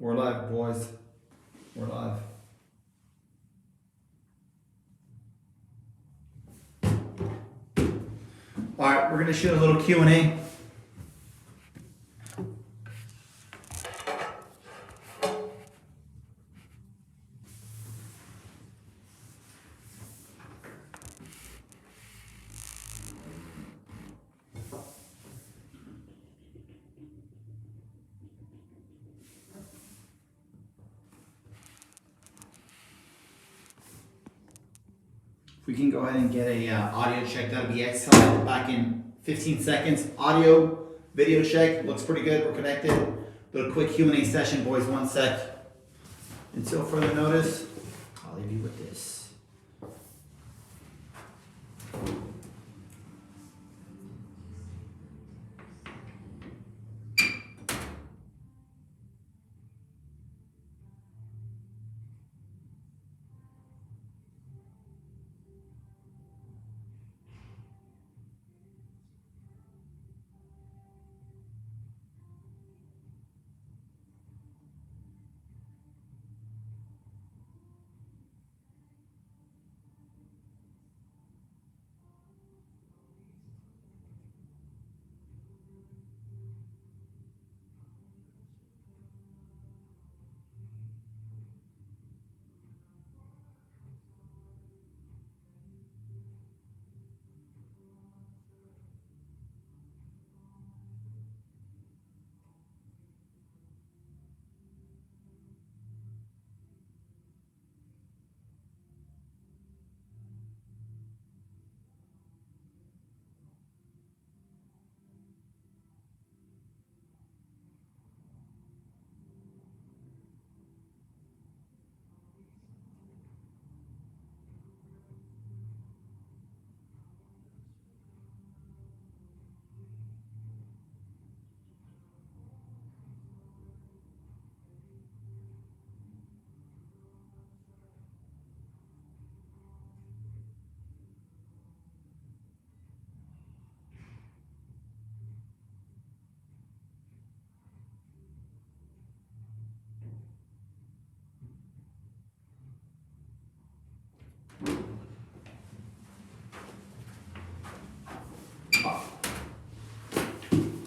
We're live, boys. We're live. All right, we're gonna shoot a little Q&A. If we can go ahead and get a audio check, that'd be excellent. Back in 15 seconds. Audio, video check, looks pretty good. We're connected. Little quick Q&A session, boys. 1 sec. Until further notice, I'll leave you with this.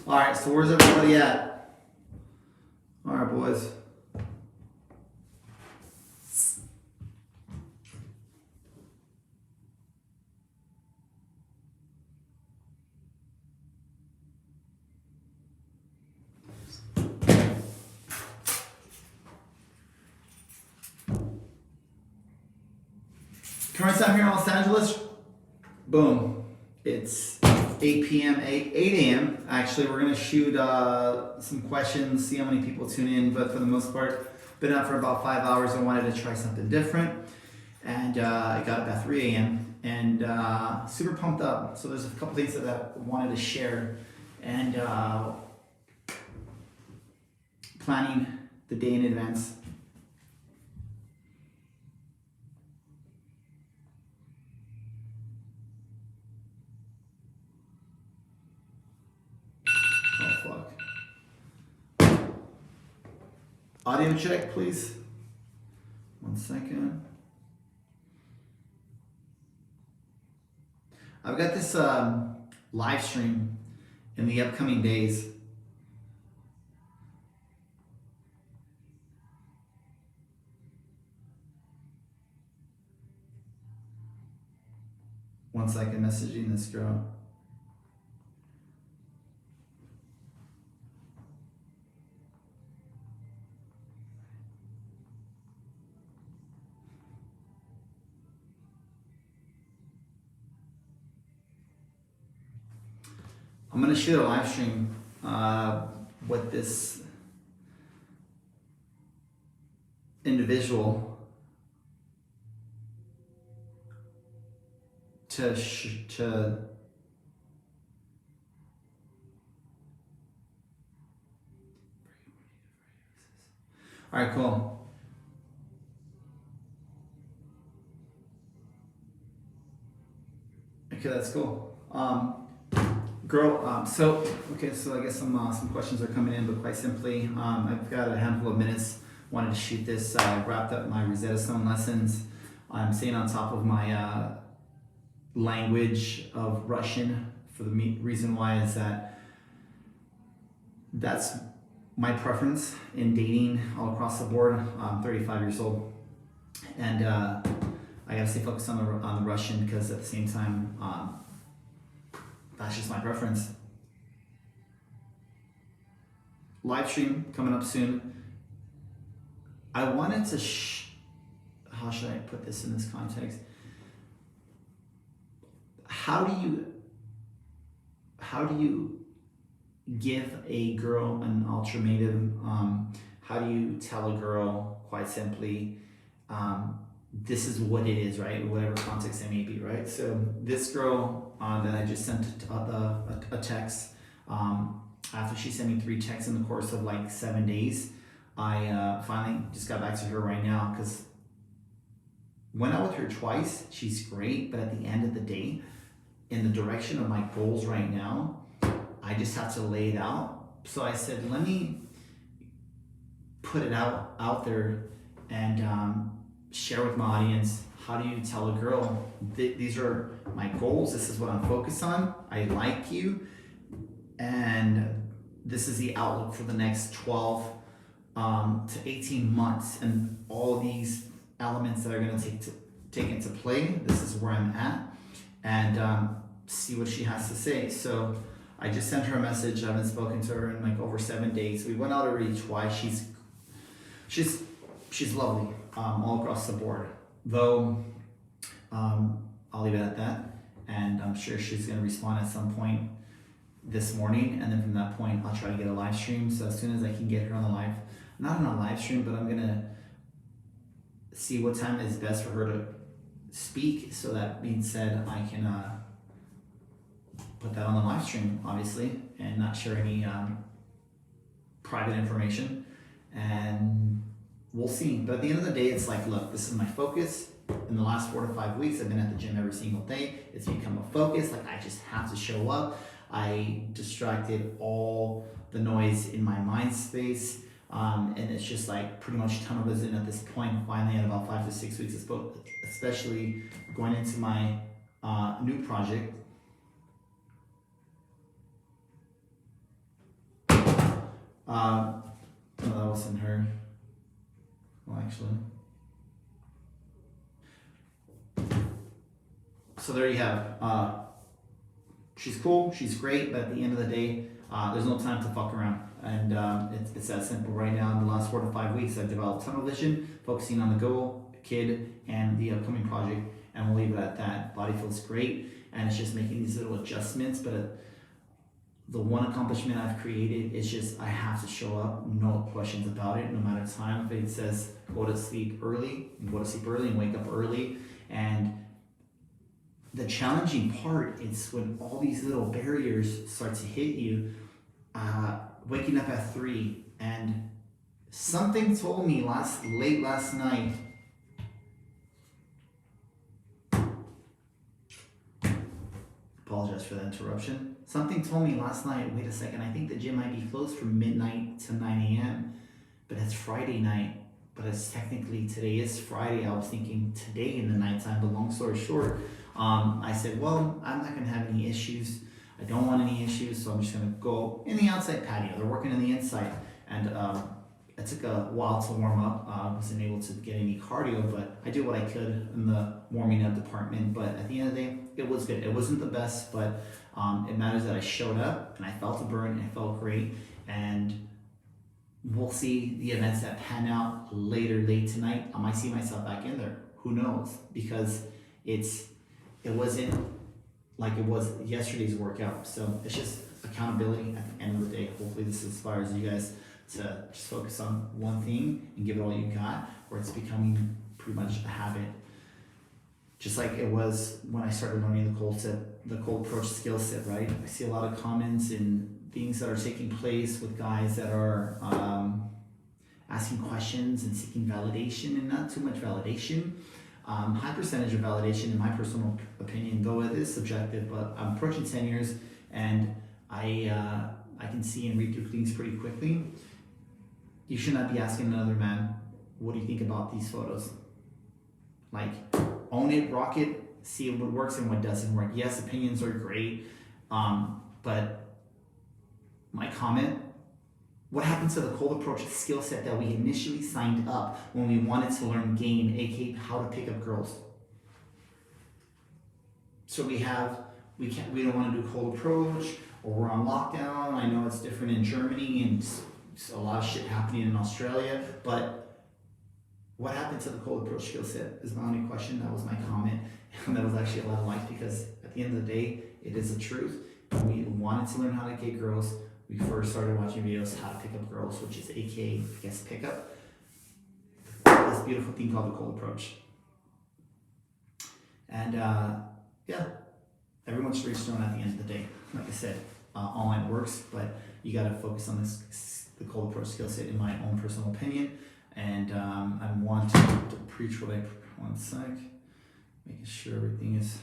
All right, so where's everybody at? All right, boys. Current time here in Los Angeles, boom, it's 8 p.m., 8 a.m. Actually, we're gonna shoot some questions, see how many people tune in, but for the most part, been out for about 5 hours. I wanted to try something different, and I got up at 3 a.m. and super pumped up. So there's a couple things that I wanted to share, and planning the day in advance. Audio check, please. 1 second. I've got this live stream in the upcoming days. One second, messaging this girl. I'm gonna shoot a live stream with this individual to all right, cool. Okay, that's cool. So I guess some questions are coming in, but quite simply, I've got a handful of minutes wanted to shoot this. I wrapped up my Rosetta Stone lessons. I'm staying on top of my language of Russian for the reason why is that that's my preference in dating all across the board. I'm 35 years old, and I gotta stay focused on the Russian because at the same time, that's just my preference. Live stream coming up soon. I wanted to, how should I put this in this context? How do you give a girl an ultimatum? How do you tell a girl, quite simply, this is what it is, right? Whatever context it may be, right? So this girl that I just sent a text, after she sent me 3 texts in the course of like 7 days, I finally just got back to her right now because went out with her twice. She's great, but at the end of the day, in the direction of my goals right now, I just have to lay it out. So I said, let me put it out there and share with my audience. How do you tell a girl, these are my goals, this is what I'm focused on, I like you, and this is the outlook for the next 12 to 18 months, and all these elements that are going to take into play. This is where I'm at, and see what she has to say. So I just sent her a message. I haven't spoken to her in like over 7 days. We went out already twice. She's lovely all across the board. Though I'll leave it at that, and I'm sure she's going to respond at some point this morning, and then from that point I'll try to get a live stream. So as soon as I can get her on the live, not on a live stream, but I'm gonna see what time is best for her to speak. So that being said, I can put that on the live stream, obviously, and not share any private information, and we'll see. But at the end of the day, it's like, look, this is my focus. In the last 4 to 5 weeks, I've been at the gym every single day. It's become a focus. Like, I just have to show up. I distracted all the noise in my mind space, and it's just like pretty much tunnel vision at this point. Finally, at about 5 to 6 weeks, especially going into my new project. No, that wasn't her. Well, actually. So there you have. She's cool, she's great, but at the end of the day, there's no time to fuck around. And it's that simple. Right now, in the last 4 to 5 weeks, I've developed tunnel vision, focusing on the goal, kid, and the upcoming project, and we'll leave it at that. Body feels great, and it's just making these little adjustments, but the one accomplishment I've created is just I have to show up, no questions about it, no matter time. If it says go to sleep early, and go to sleep early and wake up early. And the challenging part is when all these little barriers start to hit you, waking up at 3, and something told me late last night, apologize for the interruption. Something told me last night, wait a second, I think the gym might be closed from midnight to 9 a.m., but it's Friday night. But it's technically, today is Friday. I was thinking today in the nighttime, but long story short, I said, well, I'm not gonna have any issues. I don't want any issues, so I'm just gonna go in the outside patio. They're working in the inside, and it took a while to warm up. I wasn't able to get any cardio, but I did what I could in the warming up department. But at the end of the day, it was good. It wasn't the best, but it matters that I showed up and I felt a burn. I felt great, and we'll see the events that pan out late tonight. I might see myself back in there. Who knows? Because it wasn't like it was yesterday's workout. So it's just accountability at the end of the day. Hopefully this inspires you guys to just focus on one thing and give it all you got, or it's becoming pretty much a habit. Just like it was when I started learning the cold approach skill set, right? I see a lot of comments and things that are taking place with guys that are asking questions and seeking validation, and not too much validation. High percentage of validation, in my personal opinion, though it is subjective, but I'm approaching 10 years, and I can see and read through things pretty quickly. You should not be asking another man what do you think about these photos? Like, own it, rock it, see what works and what doesn't work. Yes, opinions are great, but my comment, what happened to the cold approach skill set that we initially signed up when we wanted to learn game, aka how to pick up girls? So we don't want to do cold approach, or we're on lockdown. I know it's different in Germany and a lot of shit happening in Australia, but what happened to the cold approach skill set is my only question. That was my comment. And that was actually a lot of likes, because at the end of the day, it is the truth. We wanted to learn how to get girls. We first started watching videos how to pick up girls, which is aka guest pickup. This beautiful thing called the cold approach. And yeah, everyone's straight stone at the end of the day. Like I said, online works, but you got to focus on the cold approach skill set, in my own personal opinion. And I want to preach what one sec, making sure everything is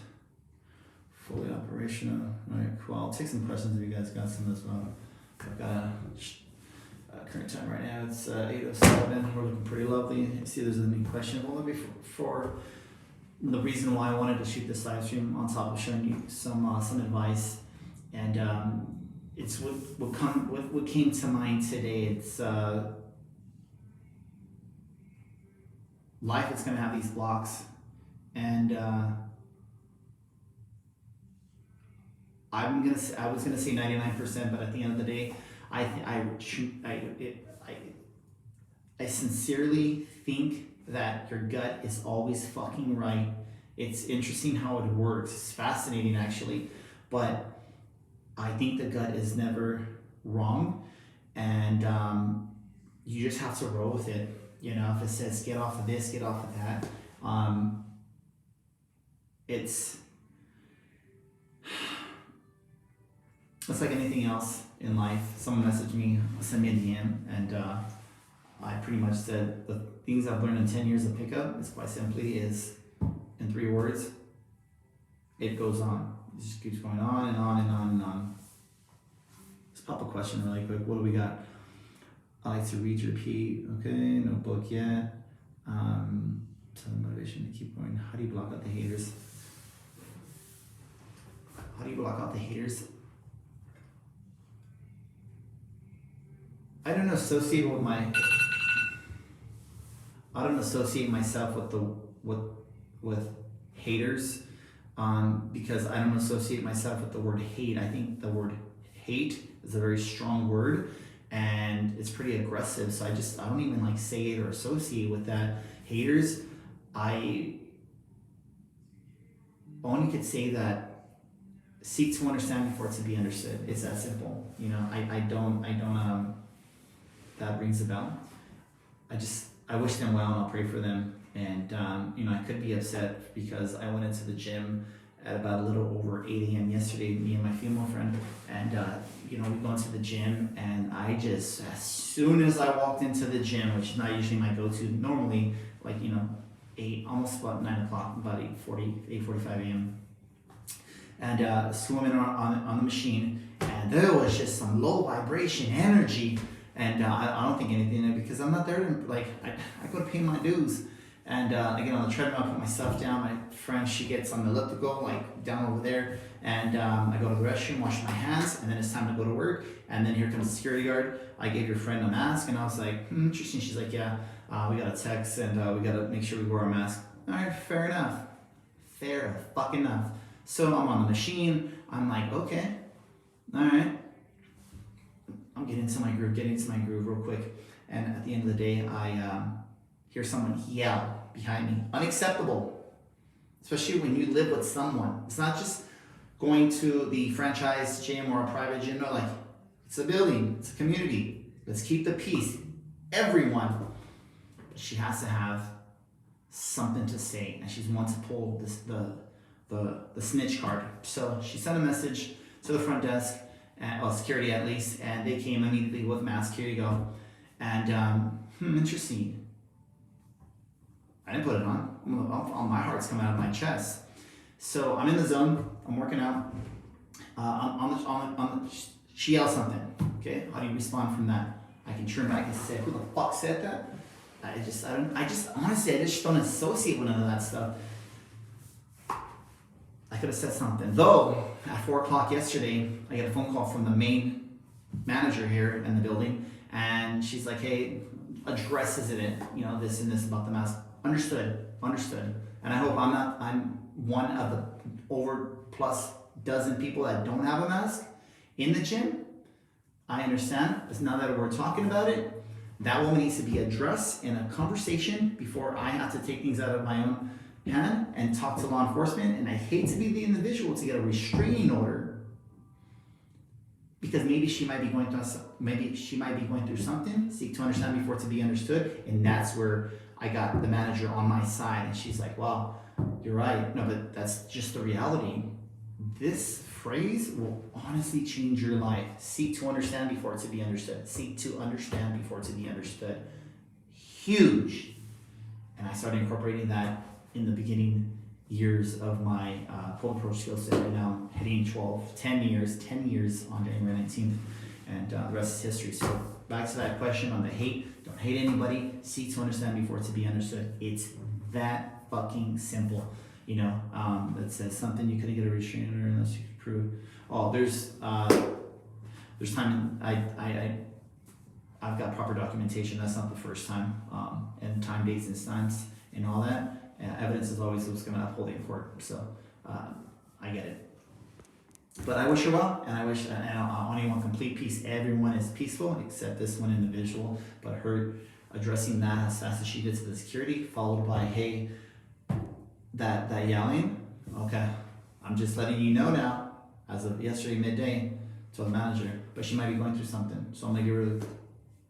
fully operational. All right, cool. I'll take some questions if you guys got some as well. I've got a current time right now. It's 8:07. We're looking pretty lovely. See if there's any question. Well, before the reason why I wanted to shoot this live stream, on top of showing you some advice, and it's what came to mind today. It's life is going to have these blocks, and I was gonna say 99%, but at the end of the day, I sincerely think that your gut is always fucking right. It's interesting how it works. It's fascinating, actually, but I think the gut is never wrong, and you just have to roll with it. You know, if it says get off of this, get off of that, it's like anything else in life. Someone messaged me, sent me a DM, and I pretty much said the things I've learned in 10 years of pickup is quite simply is, in 3 words, it goes on. It just keeps going on and on and on and on. Let's pop a question really quick. What do we got? I like to read, repeat. Okay, no book yet. Tell the motivation to keep going. How do you block out the haters? How do you block out the haters? I don't associate myself with haters, because I don't associate myself with the word hate. I think the word hate is a very strong word, and it's pretty aggressive. So I don't even like say it or associate with that. Haters, I only could say that seek to understand before to be understood. It's that simple. You know, I don't that rings a bell. I wish them well, and I'll pray for them. And you know, I could be upset because I went into the gym at about a little over 8 a.m. yesterday, me and my female friend, and you know, we go into the gym, and I just, as soon as I walked into the gym, which is not usually my go-to, normally, like, you know, 8, almost about 9 o'clock, about 8:45 a.m. And swimming on the machine, and there was just some low vibration energy. And I don't think anything of it, because I'm not there to, like, I go to pay my dues. And I get on the treadmill, I put my stuff down. My friend, she gets on the elliptical, like down over there. And I go to the restroom, wash my hands, and then it's time to go to work. And then here comes the security guard. I gave your friend a mask, and I was like, interesting. She's like, yeah, we got a text, and we got to make sure we wear our mask. All right, fair enough. Fair fucking enough. So I'm on the machine. I'm like, okay, all right. I'm getting into my groove real quick. And at the end of the day, I hear someone yell behind me. Unacceptable. Especially when you live with someone. It's not just going to the franchise gym or a private gym. No, like, it's a building. It's a community. Let's keep the peace. Everyone. But she has to have something to say. And she's one to pull the snitch card. So she sent a message to the front desk, security at least, and they came immediately with masks. Here you go. And interesting. I didn't put it on. My heart's coming out of my chest. So I'm in the zone. I'm working out. She yells something. Okay, how do you respond from that? I can turn back and say, "Who the fuck said that?" Honestly, I just don't associate with none of that stuff. I could have said something. Though, at 4 o'clock yesterday, I get a phone call from the main manager here in the building, and she's like, hey, addresses it in, this and this about the mask. Understood. And I hope I'm one of the over plus dozen people that don't have a mask in the gym. I understand. But now that we're talking about it, that woman needs to be addressed in a conversation before I have to take things out of my own hand and talk to law enforcement. And I hate to be the individual to get a restraining order because maybe she might be going through something. Seek to understand before to be understood, and that's where I got the manager on my side, and she's like, "Well, you're right. No, but that's just the reality. This phrase will honestly change your life. Seek to understand before to be understood. Seek to understand before to be understood. Huge." And I started incorporating that in the beginning years of my Cold Approach skill set. And now I'm heading 10 years on January 19th, and the rest is history. So back to that question on the hate. Don't hate anybody. Seek to understand before to be understood. It's that fucking simple. That says something you couldn't get a restraining order unless you could prove. Oh, there's time I've got proper documentation. That's not the first time. And time, dates, and times, and all that. Evidence is always what's going to uphold it in court. So I get it. But I wish her well, and I only want complete peace. Everyone is peaceful except this one individual. But her addressing that as fast as she did to the security, followed by, hey, that yelling. Okay, I'm just letting you know now, as of yesterday midday, to the manager. But she might be going through something, so I'm gonna give her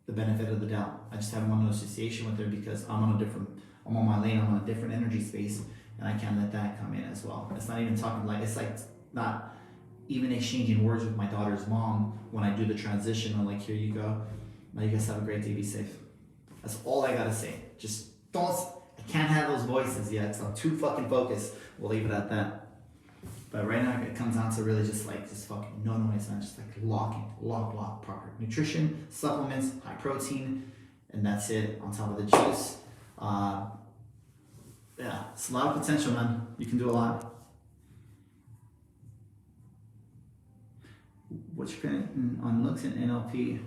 the benefit of the doubt. I just haven't wanted no association with her because I'm on my lane. I'm on a different energy space, and I can't let that come in as well. It's not even talking it's like not even exchanging words with my daughter's mom when I do the transition. I'm like, here you go. Now you guys have a great day. Be safe. That's all I gotta say. Just don't. I can't have those voices yet, so I'm too fucking focused. We'll leave it at that. But right now it comes down to really just fucking no noise, man. Just like lock, proper nutrition, supplements, high protein, and that's it. On top of the juice. Yeah, it's a lot of potential, man. You can do a lot. What's your opinion on looks in NLP?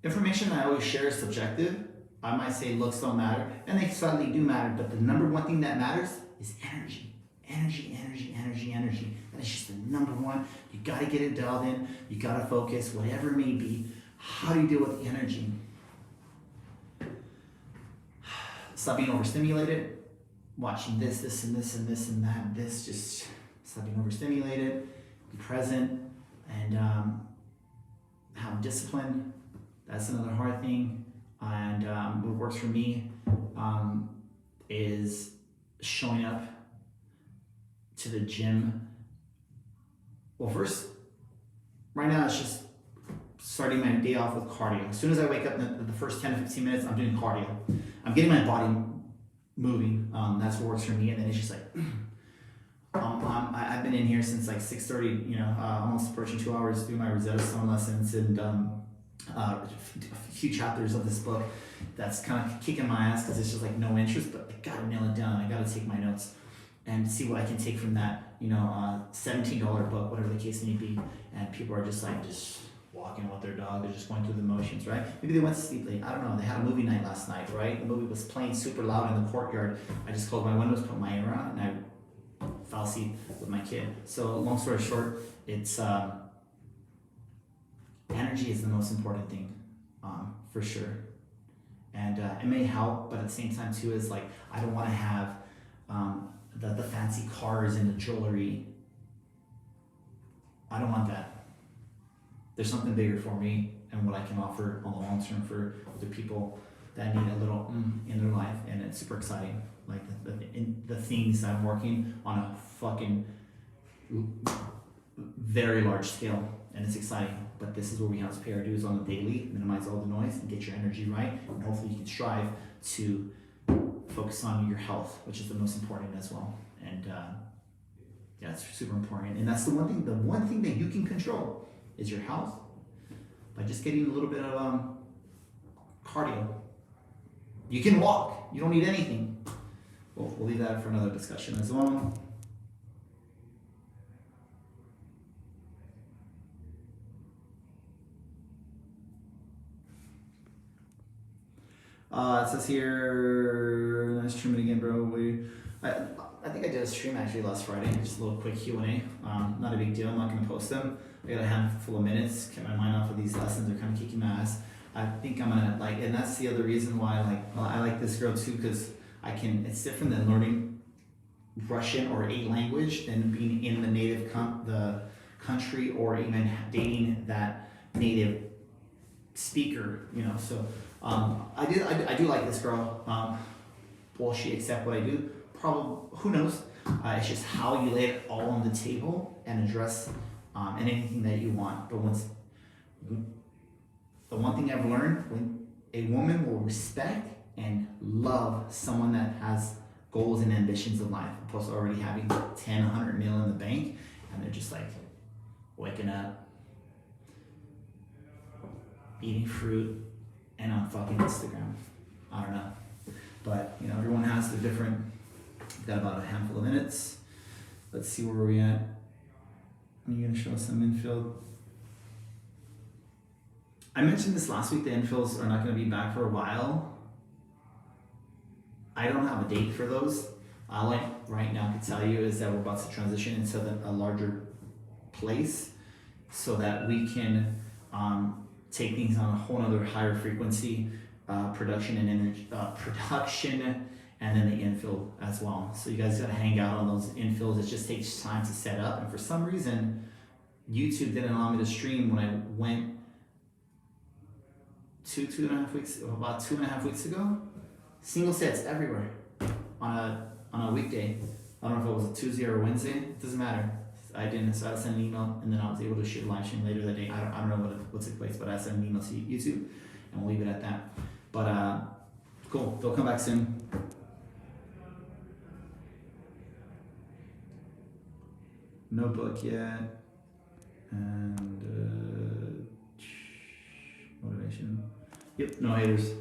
Information I always share is subjective. I might say looks don't matter, and they suddenly do matter, but the number one thing that matters is energy. Energy. That is just the number one. You gotta get it dialed in, you gotta focus, whatever it may be. How do you deal with the energy? Stop being overstimulated, watching this and that. Just stop being overstimulated, be present, and have discipline. That's another hard thing. And what works for me is showing up to the gym. Well, first, right now it's just starting my day off with cardio. As soon as I wake up, the first 10 to 15 minutes, I'm doing cardio. I'm getting my body moving. That's what works for me. And then it's just like, I've been in here since like 6:30, almost approaching 2 hours doing my Rosetta Stone lessons and a few chapters of this book. That's kind of kicking my ass because it's just like no interest, but I gotta nail it down. I gotta take my notes and see what I can take from that, $17 book, whatever the case may be. And people are just walking with their dog. They're just going through the motions, right? Maybe they went to sleep late. I don't know. They had a movie night last night, right? The movie was playing super loud in the courtyard. I just closed my windows, put my ear on, and I fell asleep with my kid. So long story short, it's energy is the most important thing, for sure. And it may help, but at the same time too is like, I don't want to have the fancy cars and the jewelry. I don't want that. There's something bigger for me and what I can offer on the long term for the people that need a little in their life, and it's super exciting. Like the things that I'm working on a fucking very large scale, and it's exciting. But this is where we have to pay our dues on the daily, minimize all the noise, and get your energy right, and hopefully you can strive to focus on your health, which is the most important as well. And Yeah, it's super important. And that's the one thing that you can control is your health by just getting a little bit of cardio. You can walk. You don't need anything. We'll leave that for another discussion as well. It says here, nice streaming again, bro. I think I did a stream actually last Friday, just a little quick Q&A. Not a big deal, I'm not gonna post them. I got a handful of minutes, get my mind off of these lessons, they're kind of kicking my ass. I think I'm gonna and that's the other reason why I like this girl too, because it's different than learning Russian or a language than being in the native the country or even dating that native speaker, so I do like this girl. Will she accept what I do? Probably, who knows? It's just how you lay it all on the table and address and anything that you want. But the one thing I've learned, when a woman will respect and love someone that has goals and ambitions in life, opposed to already having 10, 100 mil in the bank, and they're just like waking up, eating fruit, and on fucking Instagram. I don't know. But, everyone has their different, we've got about a handful of minutes. Let's see where we're at. I'm gonna show some infill. I mentioned this last week, the infills are not gonna be back for a while. I don't have a date for those. All I right now can tell you is that we're about to transition into a larger place so that we can take things on a whole other higher frequency production and energy, and then the infill as well. So you guys gotta hang out on those infills. It just takes time to set up. And for some reason, YouTube didn't allow me to stream when I went about 2.5 weeks ago. Single sets everywhere on a weekday. I don't know if it was a Tuesday or a Wednesday. It doesn't matter. I didn't, so I sent an email and then I was able to shoot a live stream later that day. I don't know what took place, but I sent an email to YouTube and we'll leave it at that. But cool, they'll come back soon. No book yet. And motivation. Yep, no haters.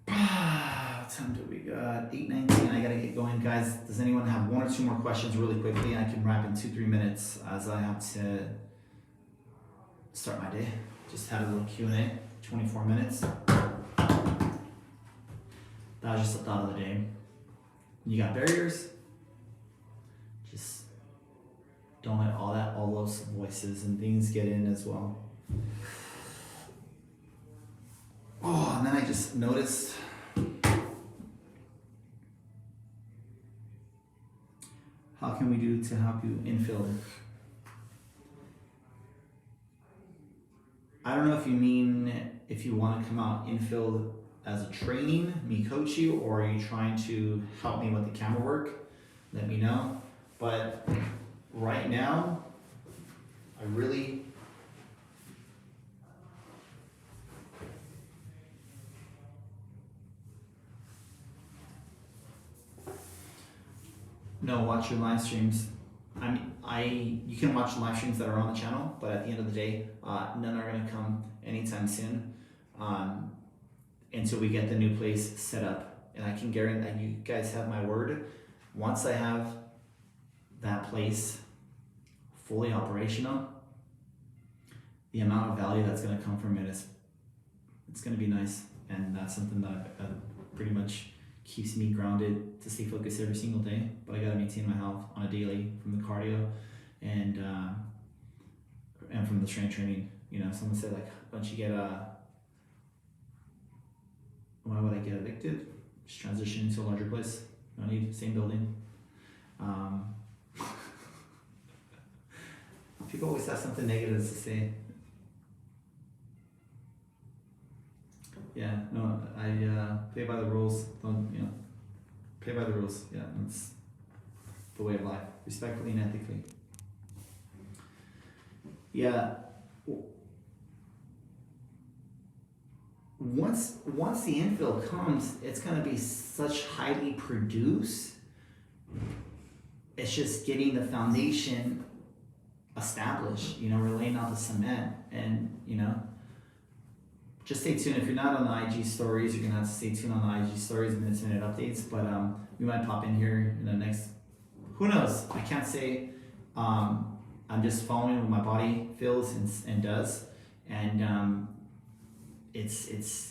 What time do we got? 8:19. I gotta get going, guys. Does anyone have one or two more questions really quickly? I can wrap in 2-3 minutes as I have to start my day. Just had a little Q&A, 24 minutes. That was just a thought of the day. You got barriers. Just don't let all those voices and things get in as well. Oh, and then I just noticed how can we do to help you infill? I don't know if you mean if you want to come out infill as a training, me coach you, or are you trying to help me with the camera work? Let me know. But right now, I really no, watch your live streams. You can watch live streams that are on the channel, but at the end of the day, none are gonna come anytime soon until we get the new place set up. And I can guarantee that you guys have my word. Once I have that place fully operational, the amount of value that's gonna come from it's gonna be nice. And that's something that pretty much keeps me grounded to stay focused every single day. But I gotta maintain my health on a daily from the cardio and from the strength training. Someone said once you get why would I get evicted? Just transition into a larger place. No need, same building. People always have something negative to say. Yeah, no, I play by the rules. Don't, play by the rules. Yeah, that's the way of life, respectfully and ethically. Yeah. once the infill comes, it's gonna be such highly produced. It's just getting the foundation established. You know, we're laying out the cement, and you know, just stay tuned. If you're not on the IG stories, you're gonna have to stay tuned on the IG stories, minute updates. But we might pop in here in the next. Who knows? I can't say. I'm just following what my body feels and does, and it's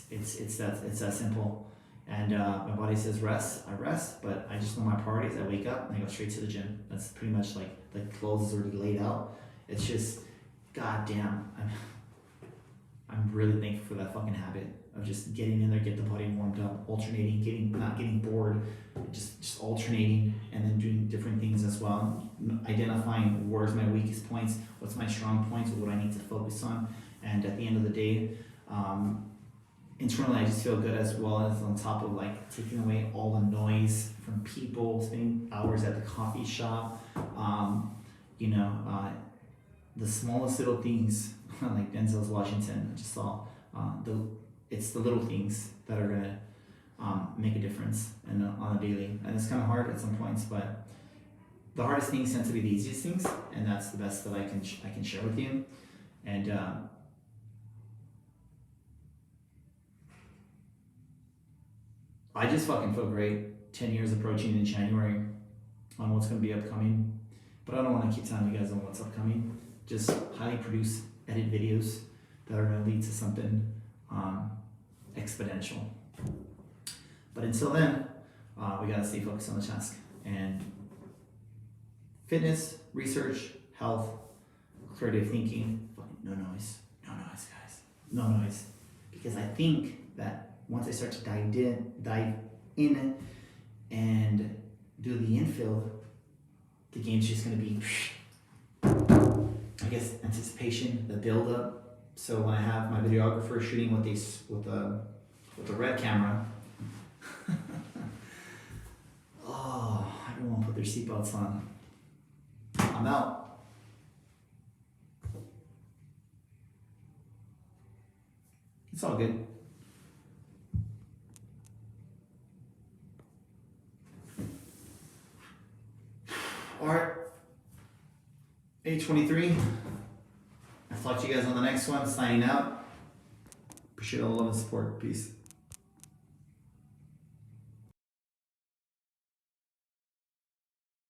that simple. And my body says rest, I rest, but I just know my priorities. I wake up and I go straight to the gym. That's pretty much like the clothes is already laid out. It's just, goddamn, I'm really thankful for that fucking habit of just getting in there, get the body warmed up, alternating, not getting bored, just alternating, and then doing different things as well. Identifying where's my weakest points, what's my strong points, what I need to focus on, and at the end of the day, internally I just feel good, as well as on top of like taking away all the noise from people, spending hours at the coffee shop, the smallest little things like Denzel's Washington. I just saw it's the little things that are gonna make a difference and on a daily, and it's kind of hard at some points, but the hardest things tend to be the easiest things, and that's the best that I can share with you. And I just fucking feel great. 10 years approaching in January on what's going to be upcoming. But I don't want to keep telling you guys on what's upcoming. Just highly produced, edit videos that are going to lead to something exponential. But until then, we got to stay focused on the task. And fitness, research, health, creative thinking, fucking no noise, guys. No noise. Because I think that once I start to dive in and do the infill, the game's just gonna be, I guess, anticipation, the build up. So when I have my videographer shooting with the red camera, oh, everyone put their seatbelts on. I'm out. It's all good. All right, 8:23. I'll talk to you guys on the next one. Signing out. Appreciate all the love and support. Peace.